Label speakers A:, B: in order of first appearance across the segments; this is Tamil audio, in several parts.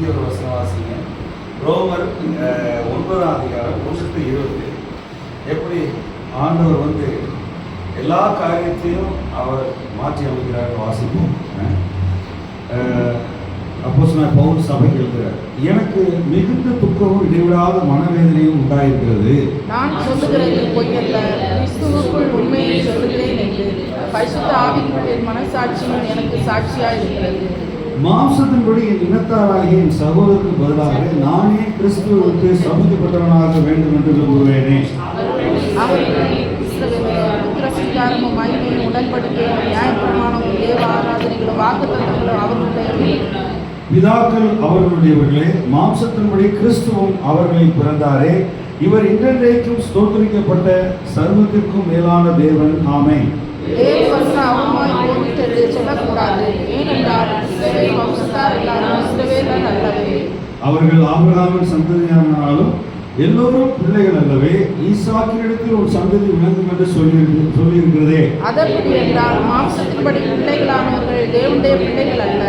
A: ஒரு வசனம் வாசிங்க. ரோமர் 9ஆம் அதிகாரம் 1:20. எப்படி ஆண்டவர் வந்து எல்லா காரியத்தையும் அவர் மாற்றி அமைக்கிறார் வாசிப்போம். அப்போஸ்தலனாகிய பவுல் சபைக்கு எழுதுகிறார், எனக்கு மிகுந்த துக்கமும் இடைவிடாத மனவேதனையும் உண்டாயிருக்கிறது.
B: நான் சொல்லுகிறது பொய்யல்ல, கிறிஸ்துவுக்குள் உண்மையை சொல்லுகிறேன் என்று பரிசுத்த ஆவிக்குள் என் மனசாட்சியும் எனக்கு சாட்சியாய் இருக்கிறது.
A: மாம்சத்தின்படி என் இனத்தாராகிய என் சகோதரருக்கு பதிலாக நானே கிறிஸ்துவுக்கு சமூகப்பட்டவனாக வேண்டும் என்று விரும்புவேனே. புத்திரஸ்வீகாரமும் மகிமையும் உடன்படிக்கையும் நியாயப்பிரமாணமும் தேவ ஆராதனைகளும் வாக்குத்தத்தங்களும் அவர்களுடைய பிதாக்கள் அவர்களுடையவர்களே, மாம்சத்தின்படி கிறிஸ்துவும் அவர்களில் பிறந்தாரே. இவர் இன்றைக்கும் ஸ்தோத்திரிக்கப்பட்ட சர்வத்திற்கும் மேலான தேவன். ஆமென். அவர்கள் ஆபிரகாமின் சந்ததியானாலும் எல்லோரும் பிள்ளைகள் அல்லவே. ஈசாக்கினிடத்தில் ஒரு சந்ததி விளங்கும் என்று சொல்லியிருக்கிறதே.
B: அதற்கு என்றால் மாம்சத்தின்படி பிள்ளைகளானவர்கள் தேவனுடைய பிள்ளைகள் அல்ல,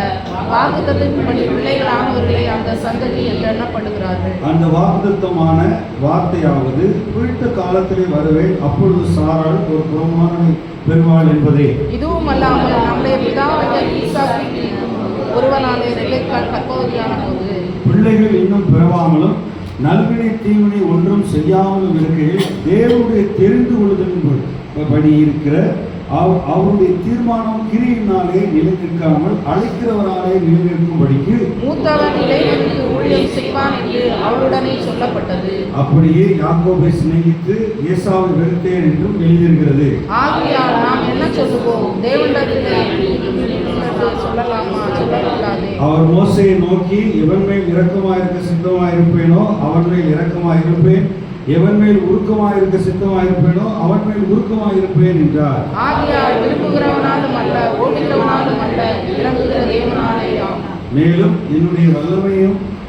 B: வாக்குத்தத்தத்தின்படி பிள்ளைகளானவர்களே அந்த சந்ததி என்று எண்ணப்படுகிறார்கள்.
A: அந்த வாக்குத்தத்தமான வார்த்தையாவது குறித்த காலத்திலே வருவேன், அப்பொழுது சாராள் ஒரு குமாரனை பெறுவாள் என்பதே.
B: இதுவும் அல்லாமல் நம்முடைய பிதாவாகிய ஈசாக்கு ஒருவனாலே ரெபெக்காள் கர்ப்பவதியான போது
A: பிள்ளைகள் இன்னும் பிறவாமலும் நல்வினை தீவினை ஒன்றும் செய்யாமலும் இருக்கையில் தேவனுடைய தெரிந்து கொள்ளுதலின்படி இருக்கிற அவருடைய தீர்மானம் கிரியினாலே நிலைநிற்காமல் அழைக்கிறவராலே நிலைநிற்கும்படிக்கு
B: மூத்தவன் இளையவனுக்கு ஊழியம் செய்வான் என்று அவருடனே சொல்லப்பட்டது.
A: அப்படியே யாக்கோபை சிநேகித்து ஏசாவை வெறுத்தேன் என்றும் எழுதியிருக்கிறது.
B: ஆகையால் நாம் என்ன சொல்லுவோம்? தேவனிடத்திலே சொல்லலாமா, சொல்லக்கூடாது.
A: அவர் மோசேயை நோக்கி, எவன் மேல் இரக்கமாயிருக்க சித்தமாயிருப்பேனோ அவன் மேல் இரக்கமாயிருப்பேன், எவன் மேல் உருக்கமாயிருக்க சித்தமாயிருப்பேனோ அவன் மேல் உருக்கமாயிருப்பேன் என்றார்.
B: ஆகையால் விரும்புகிறவனாலும் அல்ல, ஓடுகிறவனாலும் அல்ல, இறங்குகிற தேவனாலே ஆம்.
A: மேலும் என்னுடைய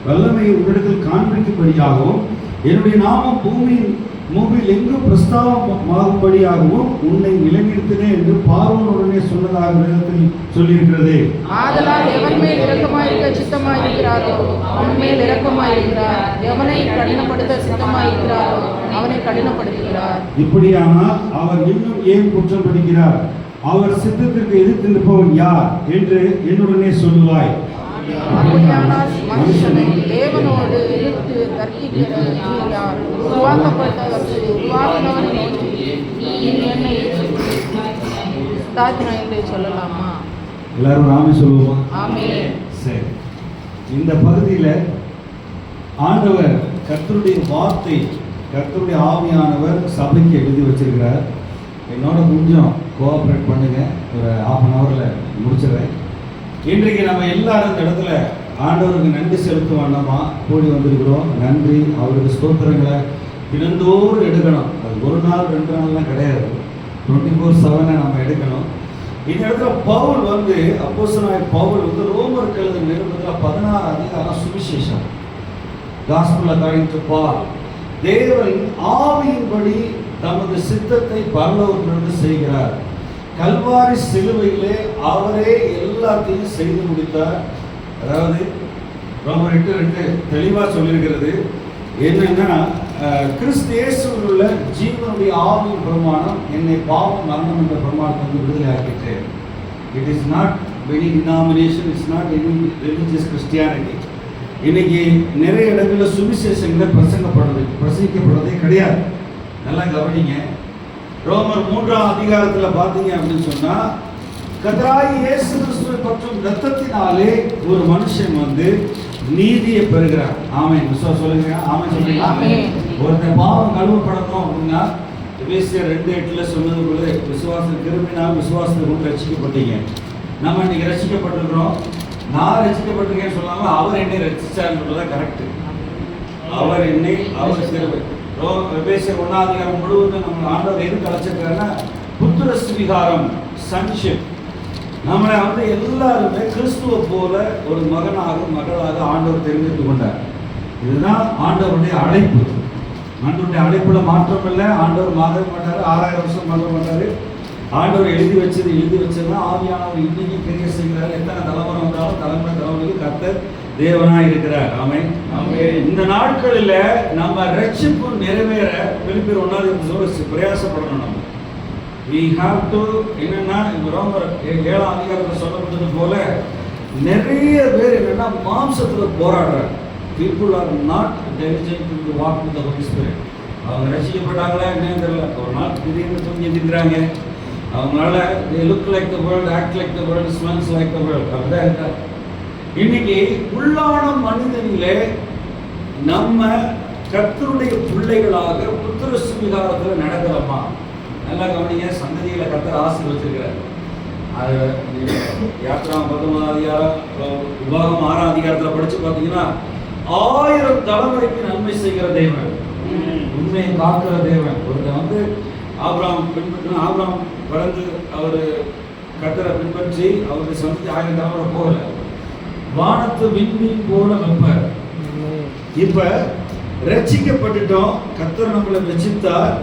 A: வல்லமையை உன்னிடத்தில் காண்பிக்கும்படியாகவும் என்னுடைய நாமம் பூமியில் எங்கும் பிரஸ்தாபமாகும்படியாகவும் உன்னை நிலைநிறுத்தினேன் என்று பார்வோனுடனே சொன்னதாக வேதத்தில் சொல்லியிருக்கிறது.
B: ஆதலால் எவன் மேல் இரக்கமாயிருக்க சித்தமாயிருக்கிறாரோ அவன் மேல் இரக்கமாயிருக்கிறார், எவனை கடினப்படுத்த சித்தமாயிருக்கிறாரோ அவனை கடினப்படுத்துகிறார்.
A: இப்படியானால் அவர் இன்னும் ஏன் குற்றம் படிக்கிறார்? அவர் சித்தத்திற்கு எதிர்த்து நிற்பவன் யார் என்று என்னுடனே சொல்லுவாய்.
B: அப்படியானால் மனுஷனை தேவனோடு எதிர்த்து தர்க்கிக்கிற யார்? உருவாக்கினவனை நோக்கி என்னை தாத்தினாய் என்று சொல்லலாமா?
A: எல்லாரும் நாமே சொல்லுவோம்.
B: ஆமென்.
A: சரி, இந்த பகுதியில் ஆண்டவர் கர்த்தருடைய வார்த்தை, கர்த்தருடைய ஆவியானவர் சபைக்கு எழுதி வச்சிருக்கிறார். என்னோட கொஞ்சம் கோஆப்ரேட் பண்ணுங்க, ஒரு 1/2 hourல முடிச்சிடுறேன். இன்றைக்கு நம்ம எல்லாரும் இந்த இடத்துல ஆண்டவருக்கு நன்றி செலுத்தும் வண்ணமா கூடி வந்திருக்கிறோம். நன்றி, அவருக்கு ஸ்தோத்திரங்களை தினந்தோறும் எடுக்கணும். அது ஒரு நாள் 2 நாள்லாம் கிடையாது, 24/7 நம்ம எடுக்கணும். இந்த இடத்துல பவுல் வந்து அப்போஸ்தலனாகிய பவுல் வந்து ரோமருக்கு எழுதின நிருபத்தில் 16 அதிகாரம் சுவிசேஷம், காஸ்பல் அக்கார்டிங் டு பால். தேவன் ஆவியின்படி தமது சித்தத்தை பரலோகத்திலிருந்து செய்கிறார். கல்வாரி சிலுவையிலே அவரே எல்லாத்தையும் செய்து முடித்தார். அதாவது ரோமர் 8:2 தெளிவாக சொல்லியிருக்கிறது. என்னன்னா, கிறிஸ்து இயேசுவில் உள்ள ஜீவனுடைய ஆவியின் பிரமாணம் என்னை பாவம் மரணம் என்ற பிரமாணத்தை வந்து விடுதலை ஆக்கிட்டு. It is not any denomination, it's not any religious Christianity. இன்னைக்கு நிறைய இடங்களில் சுவிசேஷங்களை பிரசங்கிக்கப்படுறதே கிடையாது. நல்லா கவனிங்க. ரோமர் 3ஆம் அதிகாரத்தில் பார்த்தீங்க அப்படின்னு சொன்னால், கர்த்தராகிய இயேசு கிறிஸ்துவை பற்றும் இரத்தத்தினாலே ஒரு மனுஷன் வந்து நீதியை பெறுகிறார். ஆமென். விசுவாசம் சொல்லுங்க. ஆமென் சொல்லுங்க. ஒருத்தன் பாவம் கழுவப்படணும் அப்படின்னா எபேசியர் 2:8 சொன்னது போல கிருபையினால் விசுவாசத்தை கொண்டு ரட்சிக்கப்பட்டீங்க. நம்ம இன்னைக்கு ரட்சிக்கப்பட்டிருக்கிறோம். நான் ரட்சிக்கப்பட்டிருக்கேன்னு சொல்லாமல் அவர் என்னை ரட்சிச்சார்னு சொல்றதான் கரெக்ட். அவர் என்னை, அவர் கிருபை. எபேசியர் 1ஆம் அதிகாரம் முழுவதும் நம்ம ஆண்டவர் எது கலைச்சிருக்காருன்னா புத்திர ஸ்வீகாரம், சன்ஷிப். நம்மளை வந்து எல்லாருமே கிறிஸ்துவ போல ஒரு மகனாக மகளாக ஆண்டவர் தெரிவித்து கொண்டார். இதுதான் ஆண்டவருடைய அழைப்பு. ஆண்டவருடைய அழைப்புல மாற்றம் இல்லை. ஆண்டவர் மாற மாட்டார், 6000 வருஷம் மாற மாட்டார். ஆண்டவர் எழுதி வச்சதுதான் ஆவியானவர் இன்னைக்கு கிரியை செய்கிறார். எத்தனை தலைமுறை வந்தாலும் தலைமுறைக்கு கர்த்தர் தேவனாய் இருக்கிறார். ஆமென். இந்த நாட்களில் நம்ம ரட்சிப்பு நிறைவேற பிலிப்பியர் 1 பிரயாசப்படணும். நம்ம we have to என்னன்னா ரோமர் 7 அதிகாரத்தில் சொல்லப்பட்டது போல நிறைய பேர் என்னன்னா மாம்சத்துல போராடுறாங்க. people are not diligent to walk with the Holy Spirit. அவங்க ரட்சிக்கப்பட்டாங்களா என்னன்னு தெரியல, ஒரு நாள் திடீர்னு தூங்கி இருக்கிறாங்க. அவங்களால they look like the world, act like the world, smells like the world. அப்படிதான் இருக்காங்க. இன்னைக்கு உள்ளான மனிதனிலே நம்ம கர்த்தருடைய பிள்ளைகளாக புத்திர சுவிகாரத்தில் நடக்கிறோமா? நல்லா கவனிங்க. சந்ததியில கர்த்தர் ஆசீர்வதிச்சிருக்கிறார். அது யாத்திரா 19 அதிகாரம் விவாகம் 6 அதிகாரத்தில் படிச்சு பார்த்தீங்கன்னா 1000 தலைமுறைக்கு நன்மை செய்கிற தேவன், உண்மையை காக்கிற தேவன். ஒருத்தன் ஆபிரகாம் பின்பற்றினா, ஆபிரகாம் வளர்ந்து அவர் கர்த்தரை பின்பற்றி அவருடைய சந்ததி 1000 தலைமுறை போகல, வானத்து விண்மீன் போல வைப்பார். இப்ப ரட்சிக்கப்பட்டுட்டோம், கர்த்தர் நம்மளை ரட்சித்தார்,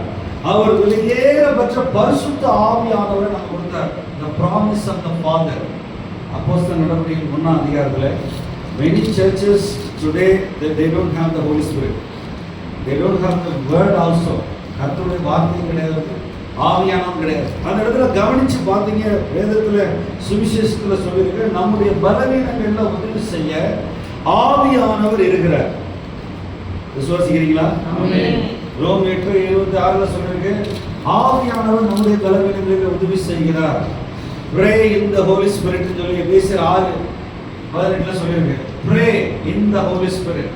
A: அவர் வெளியேறப்பட்ட பரிசுத்த ஆவியானவரை நமக்கு கொடுத்தார். The promise of the Father. அப்போஸ்தலர் நடவடிக்கைகள் 1 அதிகாரத்தில் many churches today they don't have the Holy Spirit. They don't have the word also. கர்த்தருடைய வார்த்தை கிடையாது, ஆவியானவன் கிடையாது. அந்த இடத்துல கவனிச்சு பார்த்தீங்க, வேதத்துல சுவிசேஷத்துல சொல்லியிருக்கு, நம்முடைய பலவீனங்கள்ல உதவி செய்ய ஆவியானவர் இருக்கிறார். விசுவாசிக்கிறீங்களா? ரோம் 8:26 சொல்லிருக்கு, ஆவியானவர் நம்முடைய பலவீனங்களுக்கு உதவி செய்கிறார். Pray in the Holy Spirit சொல்லி எபேசியர் 6:18 சொல்லிருக்கு. Pray in the Holy Spirit.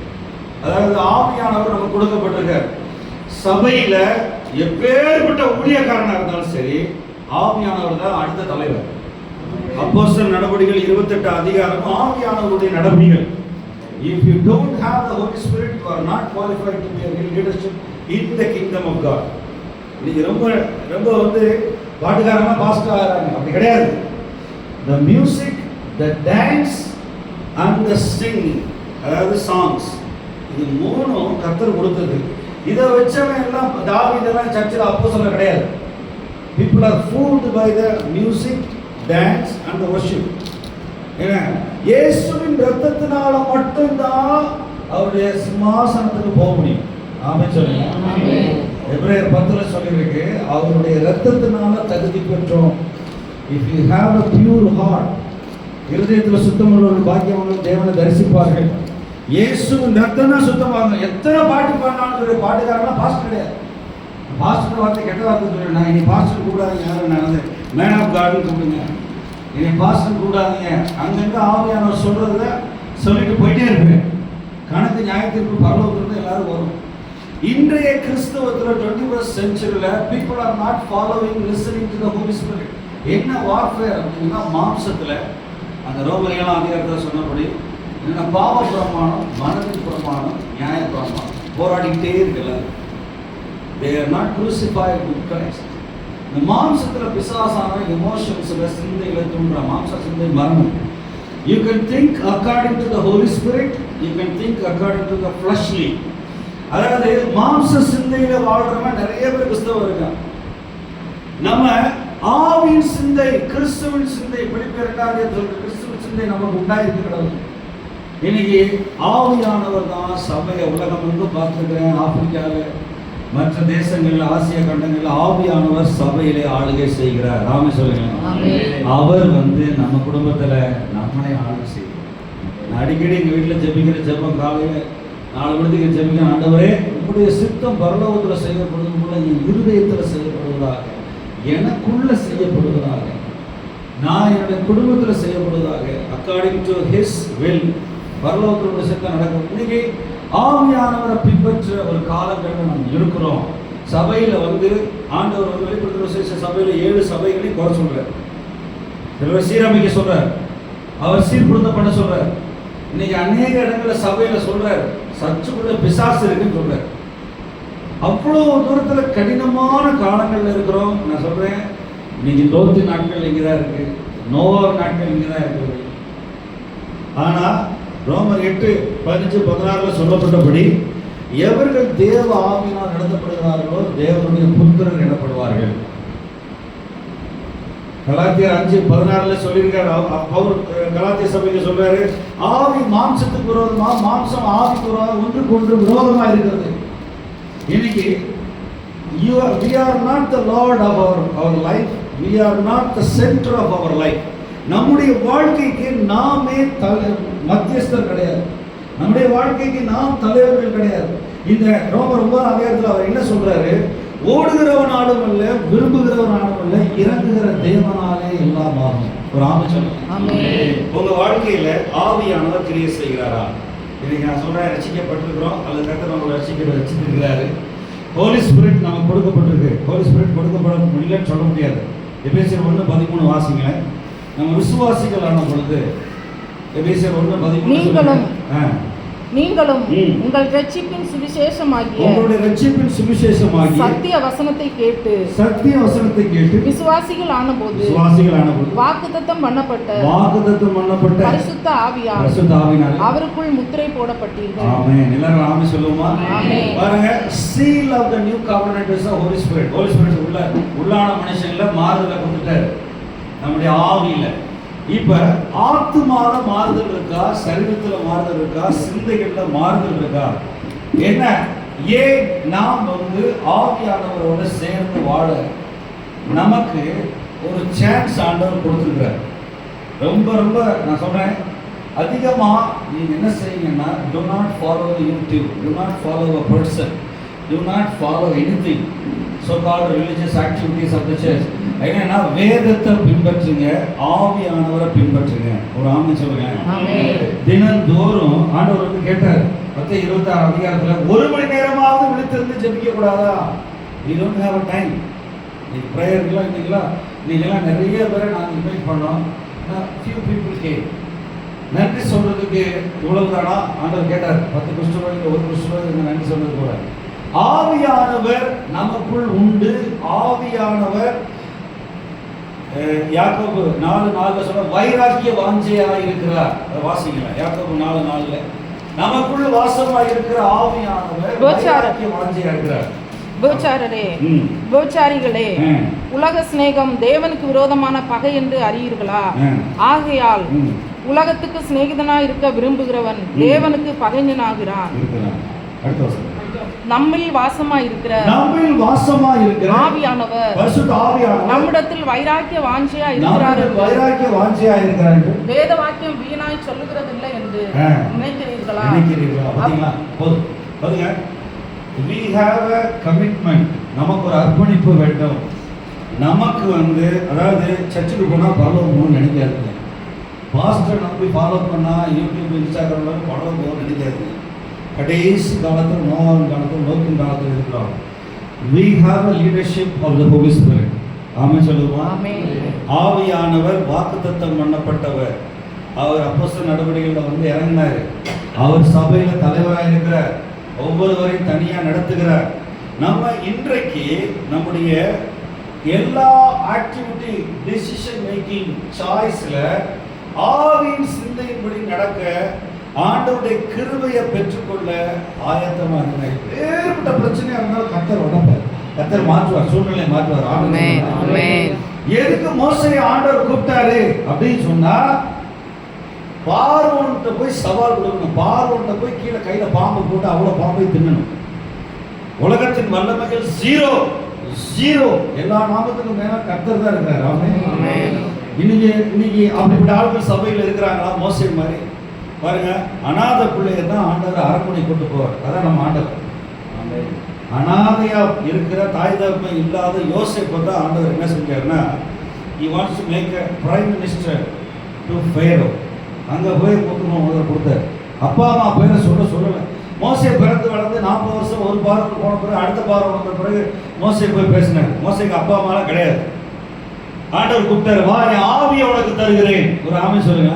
A: அதாவது ஆவியானவர் நமக்கு கொடுக்கப்பட்டிருக்கார். சபையில எப்பேற்பட்ட ஊழியக்காரனா இருந்தாலும் சரி, ஆவியானவர் தான் அடுத்த தலைவர். அப்போஸ்தலர் நடவடிக்கைகள் 28 அதிகாரம் ஆவியானவருடைய நடவடிக்கைகள். If you don't have the Holy Spirit, you are not qualified to be a leadership in the kingdom of God. நீங்க ரொம்ப பாட்டுக்காரனா பாஸ்டர் ஆகிறாங்க, அப்படி கிடையாது. The music, the dance and the singing, அதாவது songs, இது மூணும் கர்த்தர் கொடுத்தது. இதை வச்சவன் எல்லாம் தாவீதெல்லாம் சர்ச்சில் அப்போஸ்தலர் கிடையாது. People are fooled by the music, dance and the worship. ஏன்னா இயேசுவின் இரத்தத்தினால மட்டும்தான் அவருடைய சிம்மாசனத்துக்கு போக முடியும். ஆமென் சொல்லுங்க. எபிரேயர் 10 சொல்லியிருக்கு, அவருடைய இரத்தத்தினால தகுதி பெற்றோம். If you have a pure heart, இருதயத்தில் சுத்தமுள்ளவர்கள் பாக்கியவான்கள் தேவனை தரிசிப்பார்கள். இயேசுவின் இரத்தம்னா சுத்தமாக. எத்தனை பாட்டு பாடினாலும் பாட்டுக்காரங்களாம் பாஸ்டர் கிடையாது. பாஸ்டர் வார்த்தை கெட்ட வார்த்தை சொல்லிடுறேன். நான் இனி பாஸ்டர் கூடாதீங்க, யாரும் நான் மேன் ஆஃப் காட்னு கூப்பிடுங்க, இனி பாஸ்டர் கூடாதீங்க. அங்கங்க ஆவியானவர் சொல்றத சொல்லிட்டு போயிட்டே இருப்பேன். கணக்கு நியாயத்திற்கு பரலோகத்திலிருந்து எல்லாரும் வரும். இன்றைய கிறிஸ்தவத்தில் 21st centuryல people are not following, listening to the Holy Spirit. என்ன வார்ஃபேர் அப்படின்னா மாம்சத்தில் அந்த ரோமர் 7 அதிகாரத்தில் சொன்னபடி என்ன பாவ பிரமாணம், மனதின் பிரமாணம், நியாய பிரமாணம் போராடிக்கிட்டே இருக்கல. They are not crucified with Christ. இந்த மாம்சத்தில் பிசாசான எமோஷன்ஸில் சிந்தையில் தூண்டுற மாம்ச சிந்தை மரணம். You can think according to the Holy Spirit, you can think according to the fleshly. அதாவது மாம்ச சிந்தையில வாழ்றவங்க நிறைய பேர் கிறிஸ்தவம் இருக்காங்க. நம்ம ஆவியின் சிந்தை, கிறிஸ்துவின் சிந்தை, பிலிப்பியர் 2 கிறிஸ்துவின் சிந்தை நமக்கு உண்டாயிருக்கிறது. இன்னைக்கு ஆவியானவர் தான் சபையை உலகம் வந்து பார்த்துக்கிறேன், ஆப்பிரிக்காவில் மற்ற தேசங்களில் ஆசிய கண்டங்களில் ஆவியானவர் சபையிலே ஆளுகை செய்கிறார். ஆமே சொல்லுங்க. அவர் நம்ம குடும்பத்தில் நம்மளே ஆளுகை செய்கிறார். நான் அடிக்கடி எங்கள் வீட்டில் ஜெபிக்கிற ஜெபம் காலையில் 4 மணிக்கு ஜெபிக்க, ஆண்டவரே உங்களுடைய சித்தம் பரலோகத்தில் செய்யப்படுவது போல என் இருதயத்தில் செய்யப்படுவதாக, எனக்குள்ள செய்யப்படுவதாக, நான் என்னுடைய குடும்பத்தில் செய்யப்படுவதாக, அக்கார்டிங் டு ஹிஸ் வில், பரலோகத்தோட சித்தம் நடக்கும். இன்னைக்கு ஆவியானவரை பின்பற்ற ஒரு காலங்களில் நம்ம இருக்கிறோம். சபையில் ஆண்டவர் வெளிப்படுத்துகிற விசேஷ சபையில் 7 சபைகளையும் குறை சொல்றார். சிலர் சீரமைக்க சொல்றார், அவர் சீர்படுத்தப்பட சொல்றார். இன்னைக்கு அநேக இடங்களில் சபையில் சொல்றார், சர்ச்சுக்குள்ள பிசாசு இருக்குன்னு சொல்றார். அவ்வளோ தூரத்தில் கடினமான காலங்களில் இருக்கிறோம். நான் சொல்றேன், இன்னைக்கு லோத்து நாட்கள் இங்கே தான் இருக்கு, நோவா நாட்கள் இங்கே தான் இருக்குது. ஆனால் ரோமர் 8:15-16 சொல்லப்பட்டபடி எவர்கள் தேவ ஆவியினால் நடத்தப்படுகிறார்களோ தேவனுடைய புத்திரர் எனப்படுவார்கள். கலாத்தியர் 5:16 சொல்லியிருக்காரு. அவர் கலாத்திய சபைக்கு சொல்றாரு, ஆவி மாம்சத்துக்கு விரோதமா, மாம்சம் ஆவிக்கு விரோதமா ஒன்றுக்கு ஒன்று விரோதமா இருக்கிறது. இன்னைக்கு we are not the lord of our life, we are not the center of our life. நம்முடைய வாழ்க்கைக்கு நாமே மத்தியஸ்தர் கிடையாது, நம்முடைய வாழ்க்கைக்கு நாம் தலைவர்கள் கிடையாது. இந்த ரோமர் 9:9 அவர் என்ன சொல்றாரு, ஓடுகிறவனாலும் அல்ல, விரும்புகிறவனாலும் அல்ல, இறங்குகிற தேவனாலே எல்லாம் ஆகும். ஒரு ஆமென் சொல்லுங்க. உங்க வாழ்க்கையில ஆவியானவர் கிரியை செய்கிறாரா? இன்னைக்கு நான் சொல்றேன், ரட்சிக்கப்பட்டிருக்கிறோம், அல்லது கர்த்தர் நம்மளை ரட்சித்திருக்கிறாரு. ஹோலி ஸ்பிரிட் நமக்கு கொடுக்கப்பட்டிருக்கு. ஹோலி ஸ்பிரிட் கொடுக்கப்பட முடியலன்னு சொல்ல முடியாது. எபேசியர் 1:13 வாசிங்க. நம்ம விசுவாசிகள் ஆன பொழுது எபேசியர் 1:13
B: நீங்களும் உங்கள் ரட்சிப்பின் சுவிசேஷமாகிய சத்திய வசனத்தை கேட்டு விசுவாசிகள் ஆனபோது வாக்குத்தத்தம் பண்ணப்பட்ட பரிசுத்த ஆவியால் அவருக்குள் முத்திரை போடப்பட்டீர்கள்.
A: ஆமென். எல்லாரும் ஆமென் சொல்லுவோமா? ஆமென். பாருங்க, seal of the new covenant is the Holy Spirit. Holy Spirit உள்ளான மனுஷன்ல மாறுதலை கொடுத்துட்டாரு நம்முடைய ஆவியில. இப்ப ஆத்துமால மாறுதல் இருக்கா, சரீரத்துல மாறுதல் இருக்கா, சிந்தைகள்ல மாறுதல் இருக்கா? என்ன ஏன் நாம் ஆவியானவரோட சேர்ந்து வாழ நமக்கு ஒரு சான்ஸ் ஆண்டவர் கொடுத்துருக்கிறார். ரொம்ப ரொம்ப நான் சொல்றேன், அதிகமா நீங்க என்ன செய்யுங்கன்னா, do not follow the YouTube, do not follow a person, do not follow anything so called religious activities of the church. என்னன்னா வேதத்தை பின்பற்றுங்க, ஆவியானவரை பின்பற்றுங்க. ஒரு ஆமென் சொல்லுங்க. தினந்தோறும் ஆண்டவர் கேட்டார் 10:26 1 மணி நேரமாவது விழித்திருந்து ஜெபிக்க கூடாதா? we don't have a time. இந்த பிரேயர்லாம் இன்னைக்கெல்லாம் நிறைய பேரை நாங்கள் இன்வைட் பண்ணோம். few people came. நன்றி சொல்றதுக்கு இவ்வளவு தானா? ஆண்டவர் கேட்டார். 10 குஷ்டரோகிகள் 1 குஷ்டரோகி நன்றி சொல்றது கூட. ஆவியானவர் நமக்குள் உண்டு. ஆவியானவர் யாக்கோபு 4:4 சொல்ற வைராக்கிய வாஞ்சையாக இருக்கிறார். வாசிக்கலாம். யாக்கோபு 4:4 நமக்குள்ள வாசமாக இருக்கிற ஆவியானவர் வைராக்கிய வாஞ்சையாக இருக்கிறார்.
B: விபச்சாரிகளே, உலக சிநேகம் தேவனுக்கு விரோதமான பகை என்று அறியீர்களா? ஆகையால் உலகத்துக்கு சிநேகிதனாய் இருக்க விரும்புகிறவன் தேவனுக்கு பகைஞனாகிறான். நம்மில் வாசமாய் இருக்கிற ஆவியானவர் நம்மிடத்தில் வைராக்கிய வாஞ்சையா இருக்கிறார். வேத வாக்கியம் வீணாய் சொல்லுகிறதில்லை என்று நினைக்கிறீர்களா?
A: We have a commitment. நமக்கு ஒரு அர்ப்பணிப்பு வேண்டும். நமக்கு அதாவது சர்ச்சுக்கு போனா பரலோகம் நினைக்காதுங்க. பாஸ்டர் நம்பி ஃபாலோ பண்ணா யூடியூப் இன்ஸ்டாகிராம்ல பரலோகம் நினைக்காதுங்க. கடைசி காலத்தில் நோவாவின் காலத்தில் லோத்தின் காலத்தில் இருக்கிறோம். We have a leadership of the Holy Spirit. ஆமென் சொல்லுவோம். ஆவியானவர் வாக்குத்தத்தம் பண்ணப்பட்டவர். அவர் அப்போஸ்தலர் நடவடிக்கைகளில் இறங்கினார். அவர் சபையில தலைவராக இருக்கிறார். ஒவ்வொருவரையும் தனியா நடத்துகிறார். நம்ம இன்றைக்கு நம்முடைய எல்லா ஆக்டிவிட்டி, டிசிஷன் மேக்கிங், சாய்ஸ்ல ஆவியின் சிந்தையின்படி நடக்க ஆண்டவருடைய கிருபையை பெற்றுக்கொள்ள ஆயத்தமா இருக்கிறார். வேறுபட்ட பிரச்சனையா இருந்தாலும் கர்த்தர் உடம்பார், கர்த்தர் மாற்றுவார், சூழ்நிலை மாற்றுவார். ஆமென். எதுக்கு மோசேயை ஆண்டவர் கூப்பிட்டாரு அப்படின்னு சொன்னா, பார்வோன்கிட்ட போய் சவால் கொடுக்கணும். பார்வோன்கிட்ட போய் கீழே கையில பாம்பு போட்டு அவ்வளவு பாம்பை தின்னணும். உலகத்தின் வல்லமைகள் ஜீரோ. எல்லா நாமத்துக்கும் மேல கர்த்தர் தான் இருக்கிறார். ஆமென். இன்னைக்கு அப்படிப்பட்ட ஆட்கள் சபையில் இருக்கிறாங்களா? மோசே மாதிரி பாருங்க, அநாத பிள்ளைய தான் ஆண்டவர் அரண்மனை கொண்டு போவார். அதான் நம்ம ஆண்டவர். அநாதையா இருக்கிற தாய் தகப்பன் இல்லாத யோசேப்பை தான் ஆண்டவர் என்ன செஞ்சாருன்னா, he wants to make a prime minister to Pharaoh. அங்க போய் முதல்ல கொடுத்தார். அப்பா அம்மா பேரை சொல்லலை. மோசே பிறந்து வளர்ந்து 40 வருஷம் ஒரு பார்வை போன பிறகு அடுத்த பார்வை வந்த பிறகு மோசே போய் பேசினார். மோசேக்கு அப்பா அம்மாலாம் கிடையாது. ஆண்டவர் கூப்பிட்டாரு, வா, என் ஆவியை உனக்கு தருகிறேன். ஒரு ஆமென் சொல்லுங்க.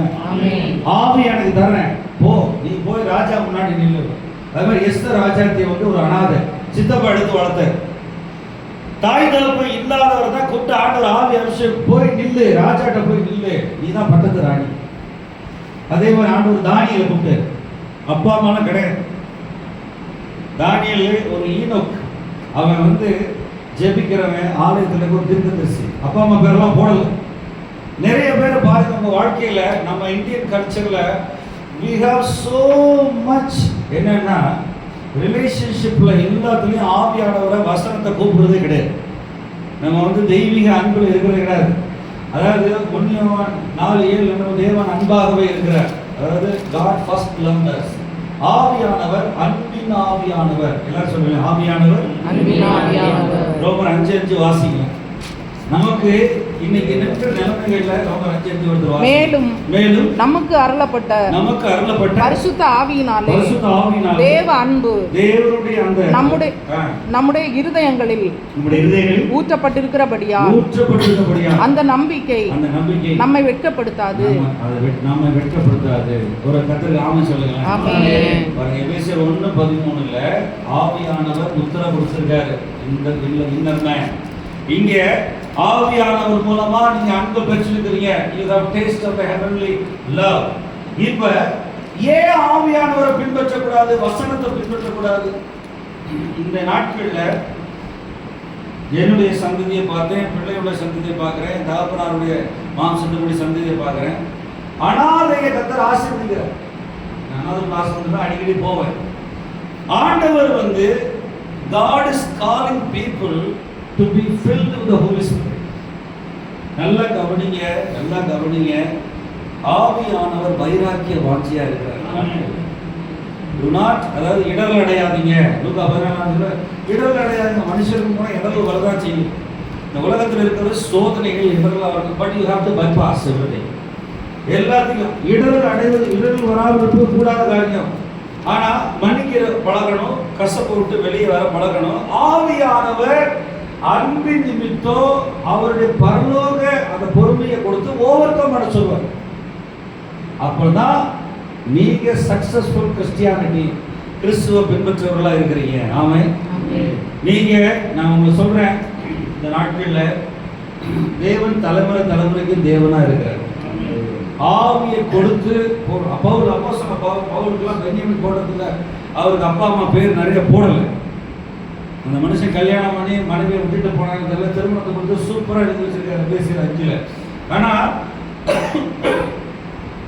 A: ஆவி எனக்கு தர்றேன், போ, நீ போய் ராஜா முன்னாடி நில்லு. அது மாதிரி எஸ்தர் ராஜாத்தியை ஒரு அனாதை சித்தப்பா எடுத்து வளர்த்தார். தாய் தகப்பன் இல்லாதவர் தான் கூப்பிட்டு ஆண்டவர் ஆவி அபிஷேகம், போய் நில்லு, ராஜாட்ட போய் நில்லு, நீ தான் பட்டத்து ராணி. அதே மாதிரி ஆண்டவர் தானியலை கூப்பிட்டார். அப்பா அம்மாலாம் கிடையாது. தானியல் ஒரு ஈனோக், அவன் ஜெபிக்கிறவன், ஆலயத்தில் ஒரு தீர்க்கதரிசி. அப்பா அம்மா பேரெல்லாம் போடல. நிறைய பேர் பாருங்க நம்ம வாழ்க்கையில, நம்ம Indian கல்ச்சர்ல we have so much என்னன்னா ரிலேஷன்ஷிப்ல எல்லாத்துலயும் ஆவியானவரை வசனத்தை கூப்பிடுறதே கிடையாது. நம்ம வந்து தெய்வீக அன்புல இருக்கிறது கிடையாது. அதாவது 1 யோவான் 4:7 நம்ம தேவன் அன்பாகவே இருக்கிறார். அதாவது God first loved us. ஆவியானவர் அன்பின் ஆவியானவர். எல்லாரும் சொல்லுங்க, ஆவியானவர்
B: அன்பின் ஆவியானவர்.
A: ரோமர் 5:5 வாசிங்க. நமக்கு இன்னைக்கு இருக்கிற நிலைமைகள்ல ரோமர் 5:5 வருது. மேலும் நமக்கு அருளப்பட்ட பரிசுத்த ஆவியினாலே தேவ அன்பு தேவனுடைய அந்த நம்முடைய இருதயங்களில் ஊற்றப்பட்டிருக்கிறபடியால் அந்த நம்பிக்கை நம்மை வெட்கப்படுத்தாது. ஒரு கர்த்தருக்கு ஆமென் சொல்லுங்க. ஆமென். பாருங்க எபேசியர் 1:13ல ஆவியானவர் முத்திரை கொடுத்திருக்காரு. இந்த இங்க ஆவியானவர் மூலமா நீங்க அன்பு பெற்றிருக்கிறீங்க. you have taste of the heavenly love. இப்ப ஏன் ஆவியானவரை பின்பற்றக்கூடாது, வசனத்தை பின்பற்றக்கூடாது? இந்த நாட்கள்ல என்னுடைய சந்ததியை பார்த்தேன், பிள்ளையோட சந்ததியை பார்க்கிறேன், தகப்பனாருடைய மாம்சத்துடைய சந்ததியை பார்க்கிறேன். அனாதையை கர்த்தர் ஆசீர்வதிக்கிறார். அனாதை ஆசீர்வாதம் அடிக்கடி போவேன். ஆண்டவர் வந்து God is calling people to be filled with the Holy Spirit. நல்லா கவனிங்க. ஆவியானவர் வைராக்கிய வாஞ்சியா இருக்கிறார். Do not, அதாவது இடர்கள் அடையாதீங்க. இடர்கள் அடையாதீங்க. மனுஷருக்கு கூட இடர்கள் வரதான் செய்யும். இந்த உலகத்தில் இருக்கிற சோதனைகள் இடர்கள் அவர்கள், but you have to bypass everything. எல்லாத்தையும் இடர்கள் வராமல் இருப்பது கூடாத காரியம். ஆனா மன்னிக்கிற பழகணும், கசப்பு விட்டு வெளியே வர பழகணும். ஆவியானவர் அன்பின் நிமித்தம் அவருடைய பரலோக அந்த பொறுமையை கொடுத்து ஓவர் கம் பண்ண சொல்வார். அப்பதான் நீங்க சக்சஸ்ஃபுல் கிறிஸ்டியானிட்டி, கிறிஸ்துவ பின்பற்றவர்களா இருக்கிறீங்க. ஆமென். நீங்க நான் உங்களுக்கு சொல்றேன், இந்த நாட்கள்ல தேவன் தலைமுறைக்கு தேவனா இருக்கிறார். ஆவியை கொடுத்து பவுலுக்கெல்லாம் பென்யமின் போடுறதுல அவருக்கு அப்பா அம்மா பேர் நிறைய போடலை. அந்த மனுஷன் கல்யாணம் பண்ணி மனைவியை விட்டுட்டு போனாங்க தெரியல, திருமணத்தை கொடுத்து சூப்பராக எழுதி வச்சிருக்காரு பேசுகிற 5ல். ஆனால்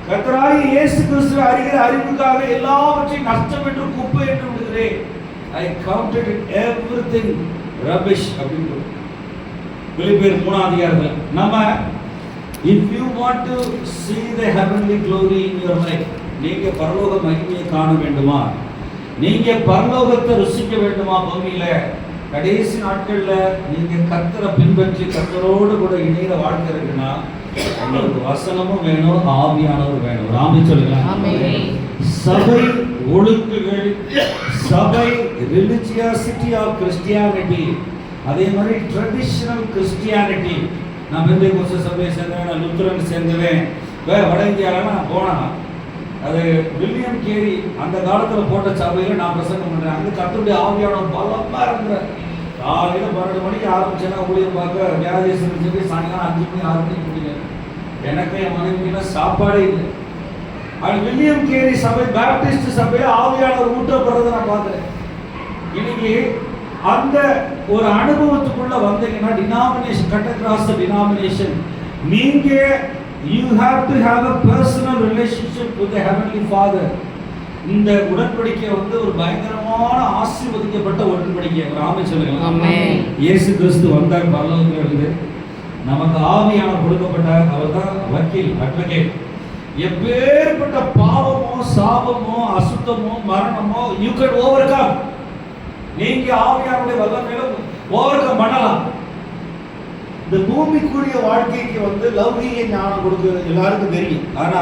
A: கர்த்தராகிய இயேசு கிறிஸ்துவை அறிகிற அறிவுக்காக எல்லாவற்றையும் நஷ்டம் என்று குப்பை என்று விடுகிறேன். I counted it everything rubbish அப்படின்னு பிலிப்பியர் 3:6. நம்ம if you want to see the heavenly glory in your life, நீங்க பரலோக மகிமையை காண வேண்டுமா, நீங்க பரலோகத்தை ருசிக்க வேண்டுமா, பூமியில கடைசி நாட்கள்ல நீங்க கர்த்தரை பின்பற்றி கர்த்தரோடு கூட இணைகிற வாழ்க்கை இருக்குன்னா உங்களுக்கு வசனமும் வேணும், ஆவியானவர் வேணும். ஆமென் சொல்லுங்க. சபை ஒழுங்குகள், சபை ரிலிஜியாசிட்டி ஆஃப் கிறிஸ்டியானிட்டி, அதே மாதிரி ட்ரெடிஷனல் கிறிஸ்டியானிட்டி. நான் பெந்தேகோஸ்து சபையை சேர்ந்தவன், நான் லுத்தரன் சேர்ந்தவன். வட இந்தியாவில் நான் போனேன். அது வில்லியம் கேரி அந்த காலத்தில் போட்ட சபையில் நான் பிரசங்கம் பண்ணுறேன். அங்கே கர்த்தருடைய ஆவியானவர் பலமாக இருக்கிற காலையில் 12 மணிக்கு ஆரம்பிச்சேன்னா ஊழியம் பார்க்க வியாதியேஸ்வரன் சொல்லி சாயங்காலம் 5 மணி 6 மணிக்கு முடியும். எனக்கு என் மனைவிக்கெல்லாம் சாப்பாடே இல்லை. அது வில்லியம் கேரி சபை, பேப்டிஸ்ட் சபையில் ஆவியானவர் ஊற்றப்படுறதை நான் பார்க்குறேன். இன்னைக்கு அந்த ஒரு அனுபவத்துக்குள்ள வந்தீங்கன்னா denomination, cut across the denomination, நீங்க you have to have a personal relationship with the heavenly father. இந்த உடன்படிக்கை வந்து ஒரு பயங்கரமான ஆசீர்வதிக்கப்பட்ட உடன்படிக்கை. ஆமென் சொல்லுங்க. ஆமென். இயேசு கிறிஸ்து வந்தார் பரலோகத்தில் இருந்து, நமக்கு ஆவியானவர் கொடுக்கப்பட்டார். அவர்தான் வக்கீல், அட்வொகேட். எப்பேற்பட்ட பாவமோ சாபமோ அசுத்தமோ மரணமோ you can overcome. நீங்க ஆவியானுடைய வல்லமையில ஓவர்கம் பண்ணலாம். இந்த பூமிக்குரிய வாழ்க்கைக்கு வந்து லௌகீக ஞானம் கொடுக்கிறது எல்லாருக்கும் தெரியும். ஆனா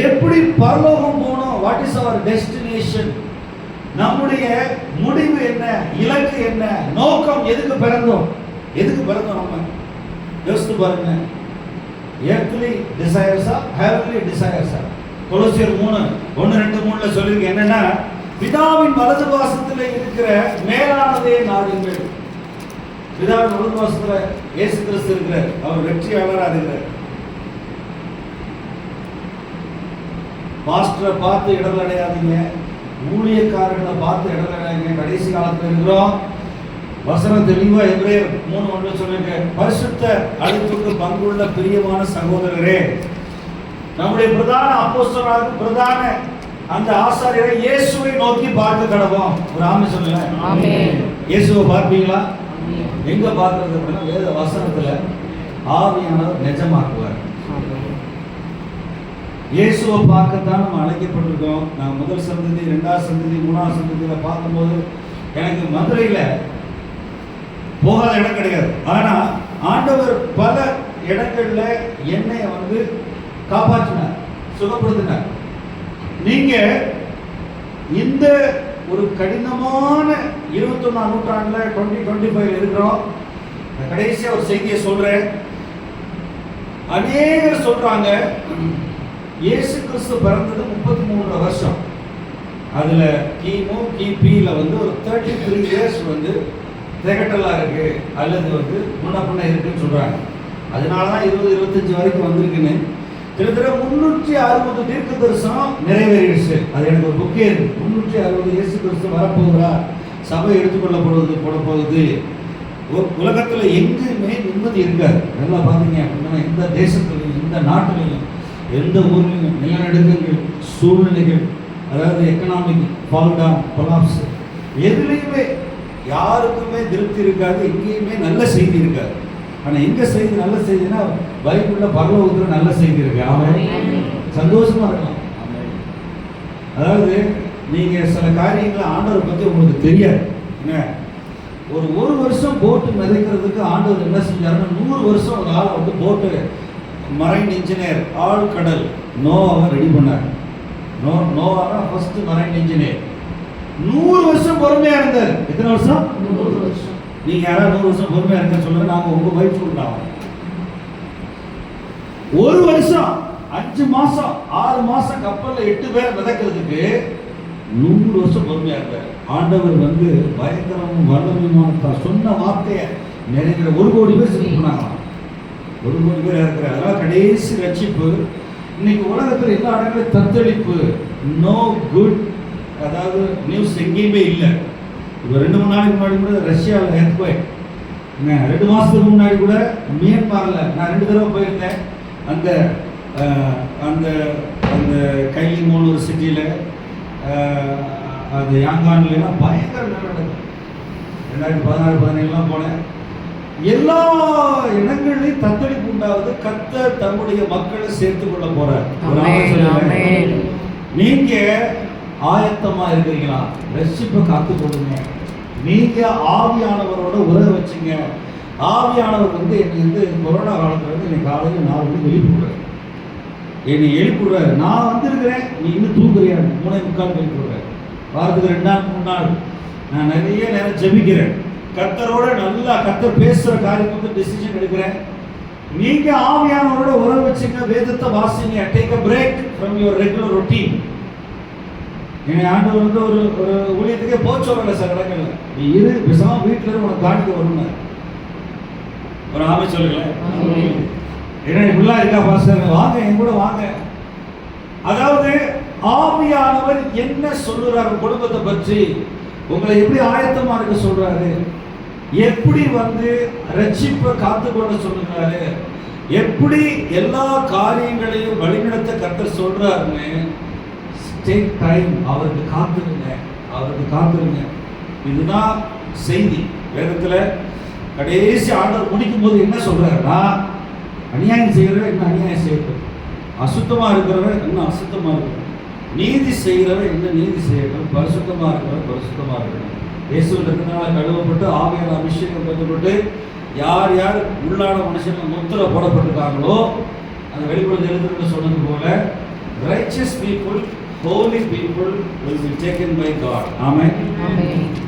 A: எப்படி பரலோகம் போகணும், வாட் இஸ் அவர் டெஸ்டினேஷன், நம்முடைய முடிவு என்ன, இலக்கு என்ன, நோக்கம், எதுக்கு பிறந்தோம் நம்ம யோசித்து பாருங்க. earthly desires ஆ, heavenly desires ஆ? கொலோசியர் 3:1-2-3ல சொல்லிருக்கு என்னன்னா, பிதாவின் வலது பாசத்தில் இருக்கிற மேலானதே நாடுங்கள். பிதாவின் வலது பாசத்துல இயேசு கிறிஸ்து இருக்கிறார். அவர் வெற்றியாளராக இருக்கிறார். பாஸ்டரை பார்த்து இடர்கள் அடையாதீங்க, ஊழியக்காரர்களை பார்த்து இடர்கள் அடையாதீங்க. கடைசி காலத்தில் இருக்கிறோம். வசனம் தெளிவா எபிரேயர் 3:1 சொல்லுங்க, பரிசுத்த அழைப்புக்கு பங்குள்ள பிரியமான சகோதரரே, நம்முடைய பிரதான அப்போஸ்தலராக பிரதான அந்த ஆசாரியரை இயேசுவை நோக்கி பார்க்க கடவோம். ஒரு ஆமென் சொல்லுங்க.
B: ஆமென்.
A: இயேசுவை பார்ப்பீங்களா? எங்க பார்க்கிறது அப்படின்னா வேத வசனத்துல ஆவியானவர் நிஜமாக்குவார். இயேசுவை பார்க்கத்தான் நம்ம அழைக்கப்பட்டிருக்கோம். நான் முதல் சந்ததி, 2ஆம் சந்ததி, 3ஆம் சந்ததியில பார்க்கும்போது எனக்கு மதுரையில போகாத இடம் கிடையாது. ஆனா ஆண்டவர் பல இடங்கள்ல என்னைய வந்து காப்பாற்றினார், சுகப்படுத்தினார். நீங்க இந்த ஒரு கடினமான 21ஆம் நூற்றாண்டுல 2025 இருக்கிறோம். கடைசியா ஒரு செய்தியை சொல்றேன். அநேகர் சொல்றாங்க இயேசு கிறிஸ்து பிறந்தது 33 வருஷம். அதுல கிமு கிபில வந்து ஒரு 33 இயர்ஸ் வந்து திகட்டலா இருக்கு அல்லது வந்து முன்ன இருக்குன்னு சொல்றாங்க. அதனாலதான் 20-25 வரைக்கும் வந்திருக்குன்னு. கிட்டத்தட்ட 360 தீர்க்க தரிசனம் நிறைவேறிடுச்சு. அது எனக்கு ஒரு புக்கே இருக்கு. 360 இயேசு கிறிஸ்து வரப்போகிறார், சபை எடுத்துக்கொள்ளப்படுவது போட போகுது. உலகத்துல எங்குமே நிம்மதி இருக்காது. நல்லா பாத்தீங்க அப்படின்னா எந்த தேசத்துலையும் எந்த நாட்டிலையும் எந்த ஊர்லையும் நிலநடுக்கங்கள், சூழ்நிலைகள், அதாவது எக்கனாமிக் ஃபால் டவுன், கொலாப்ஸ், எதுலையுமே யாருக்குமே திருப்தி இருக்காது. எங்கேயுமே நல்ல செய்தி இருக்காது. ஆனா எங்க செய்தி நல்ல செய்தினா பைபிள்ல பரலோகத்துல நல்ல செய்தி இருக்கு. ஆமென். சந்தோஷமா இருக்கலாம். அதாவது நீங்க சில காரியங்களை ஆண்டவரை பத்தி உங்களுக்கு தெரியாது. என்ன ஒரு வருஷம் போட்டு மிதக்கிறதுக்கு ஆண்டவர் என்ன செஞ்சாருன்னா 100 வருஷம் ஒரு ஆள் வந்து போட்டு மரைன் இன்ஜினியர் ஆழ்கடல் நோவாவை ரெடி பண்ணார். நோவா தான் ஃபர்ஸ்ட் மரைன் இன்ஜினியர். 100 வருஷம் பொறுமையா இருந்தார். எத்தனை வருஷம்? 100 வருஷம். நீங்க யாராவது 100 வருஷம் பொறுமையா இருக்க சொல்லுங்க, நாங்க உங்க வைஃப் சொல்றாங்க. ஒரு வருஷம் 5 மாசம் 6 மாசம் கப்பல்ல 8 பேர் மிதக்கிறதுக்கு 100 வருஷம் பொறுமையா இருந்தார். ஆண்டவர் வந்து பயங்கரமும் வல்லமையுமான சொன்ன வார்த்தையை நிறைவேற 1 கோடி பேர் செஞ்சு பண்ணாங்க. 1 கோடி பேர் இருக்கிறார். அதாவது கடைசி ரட்சிப்பு. இன்னைக்கு உலகத்தில் எல்லா இடங்களும் தத்தளிப்பு, நோ குட், அதாவது நியூஸ் எங்கேயுமே இல்லை. இப்போ 2-3 நாளைக்கு முன்னாடி கூட ரஷ்யாவில் எர்த்குவேக், 2 மாதத்துக்கு முன்னாடி கூட மியான்மரில் நான் 2 தடவை போயிருந்தேன். அந்த அந்த அந்த கைலிமோன் ஒரு சிட்டியில், அது யாங்கான்லாம் பயங்கர நடக்கும். 2016-17 போனேன். எல்லா இடங்கள்லையும் தத்தளிப்பு உண்டாவது. கர்த்தர் தம்முடைய மக்களை சேர்த்து கொள்ள போறார். நீங்க ஆயத்தமா இருக்கிறீங்களா? ரட்சிப்பை காத்து கொடுங்க. நீங்க ஆவியானவரோட உறவு வச்சுங்க. ஆவியானவர் வந்து என்னை வந்து கொரோனா காலத்துல இருந்து என்னை காலையில் 4 மணிக்கு எழுப்பிடுறாரு. என்னை எழுப்பிடுறாரு. நான் வந்திருக்கிறேன், நீ இன்னும் தூங்குறியா? 3:45 எழுப்பிடுறாரு. வாரத்துக்கு 2 நாள் 3 நாள் நான் நிறைய நேரம் ஜெபிக்கிறேன். கர்த்தரோட நல்லா கர்த்தர் பேசுற காரியம் வந்து டிசிஷன் எடுக்கிறேன். நீங்க ஆவியானவரோட உறவு வச்சுங்க, வேதத்தை வாசிங்க. Take a break from your regular routine. என் ஆண்டவர் வந்து ஒரு ஊழியத்துக்கே போச்சு வரல சில இடங்கள்ல. நீ இரு, பேசாம வீட்டுல இருந்து உனக்கு காணிக்க வரும்னு ஒரு ஆமை சொல்லுங்களேன். என்ன இப்படிலாம் இருக்கா பாஸ்டர்? வாங்க, என் கூட வாங்க. அதாவது ஆவியானவர் என்ன சொல்லுறாரு குடும்பத்தை பற்றி, உங்களை எப்படி ஆயத்தமா இருக்க சொல்றாரு, எப்படி வந்து ரட்சிப்பை காத்துக்கொள்ள சொல்லுறாரு, எப்படி எல்லா காரியங்களையும் வழிநடத்த கர்த்தர் சொல்றாருன்னு டேக் டைம். அவருக்கு காத்துருங்க, அவருக்கு காத்துருங்க. இதுதான் செய்தி. வேதத்துல கடைசி ஆண்டவர் முடிக்கும் போது என்ன சொல்றாருன்னா, அநியாயம் செய்கிறவன் இன்னும் அநியாயம் செய்யட்டும், அசுத்தமா இருக்கிறவன் இன்னும் அசுத்தமா இருக்கணும், நீதி செய்கிறவன் இன்னும் நீதி செய்யட்டும், பரிசுத்தமா இருக்கிறவன் பரிசுத்தமா இருக்கணும். இயேசுவின் ரத்தத்தினால கழுவப்பட்டு ஆவியான அபிஷேகம் பெற்றுக்கொண்டு யார் யார் உள்ளான மனுஷன் முத்திரை போடப்பட்டிருக்காங்களோ, அந்த வெளிப்படுத்த எழுதுன்னு சொன்னது போல righteous people, holy people will be taken by God. ஆமென்.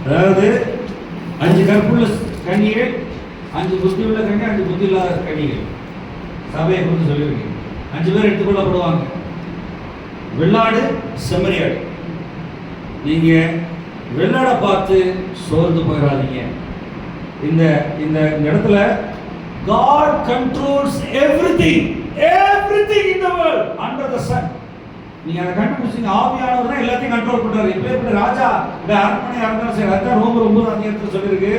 A: அதாவது 5 கற்புள்ள கன்னிகள், 5 புத்தியுள்ள கன்னிகள், 5 புத்தி இல்லாத கன்னிகள். சபையை குறித்து சொல்லியிருக்கேன். 5 பேர் எடுத்துக்கொள்ளப்படுவாங்க. வெள்ளாடு, செம்மறியாடு. நீங்க வெள்ளாடை பார்த்து சோர்ந்து போயிடாதீங்க. இந்த இந்த இடத்துல God controls everything in the world under the sun. நீங்க அதை கண்டுபிடிச்சீங்க. ஆவியானவர் தான் எல்லாத்தையும் கண்ட்ரோல் பண்றாரு. இப்ப ராஜா இந்த அரண்மனையா இருந்தாலும் சரி, அதான் ரோமர் 9 அதிகாரத்துல சொல்லியிருக்கு,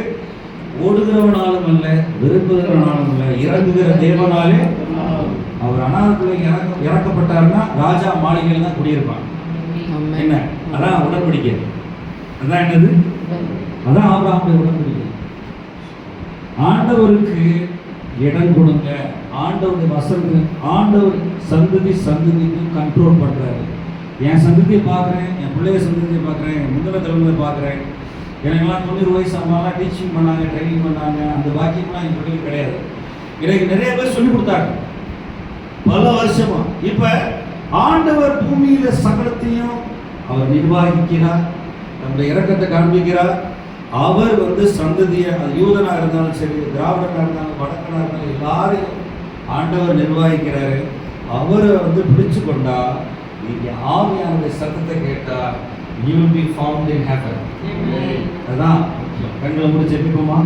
A: ஓடுகிறவனாலும் அல்ல, விரும்புகிறவனாலும் அல்ல, இறங்குகிற தேவனாலே. அவர் அனாதை பிள்ளைக்கு இறக்கப்பட்டாருன்னா ராஜா மாளிகையில் தான் குடியிருப்பான். என்ன? அதான் உடன்படிக்கை. அதான் என்னது? அதான் ஆபிரகாமுடைய உடன்படிக்கை. ஆண்டவருக்கு இடம் கொடுங்க. ஆண்டவருடைய வசனம், ஆண்டவர் சந்ததிக்கு கண்ட்ரோல் பண்றாரு. என் சந்ததியை பார்க்குறேன், என் பிள்ளைய சந்ததியை பார்க்குறேன், என் முந்தின தலைமுறை பார்க்குறேன். எனக்கெல்லாம் 90 வயசு அவங்களாம் டீச்சிங் பண்ணாங்க, ட்ரைனிங் பண்ணாங்க. அந்த பாக்கியம்லாம் என் பிள்ளைகள் கிடையாது. எனக்கு நிறைய பேர் சொல்லி கொடுத்தாங்க பல வருஷமா. இப்ப ஆண்டவர் பூமியில சகலத்தையும் அவர் நிர்வாகிக்கிறார், நம்முடைய இரக்கத்தை காண்பிக்கிறார். அவர் சந்ததியை, அது யூதனா இருந்தாலும் சரி, திராவிடனா இருந்தாலும், வடக்கனா இருந்தாலும் எல்லாரையும் ஆண்டவர் நிர்வாகிக்கிறாரு. அவரை பிடிச்சு கொண்டா, நீங்க ஆவியானுடைய சத்தத்தை கேட்டா, you will be found in heaven. அதான் கண்களை முடிச்சு எப்படிப்போமா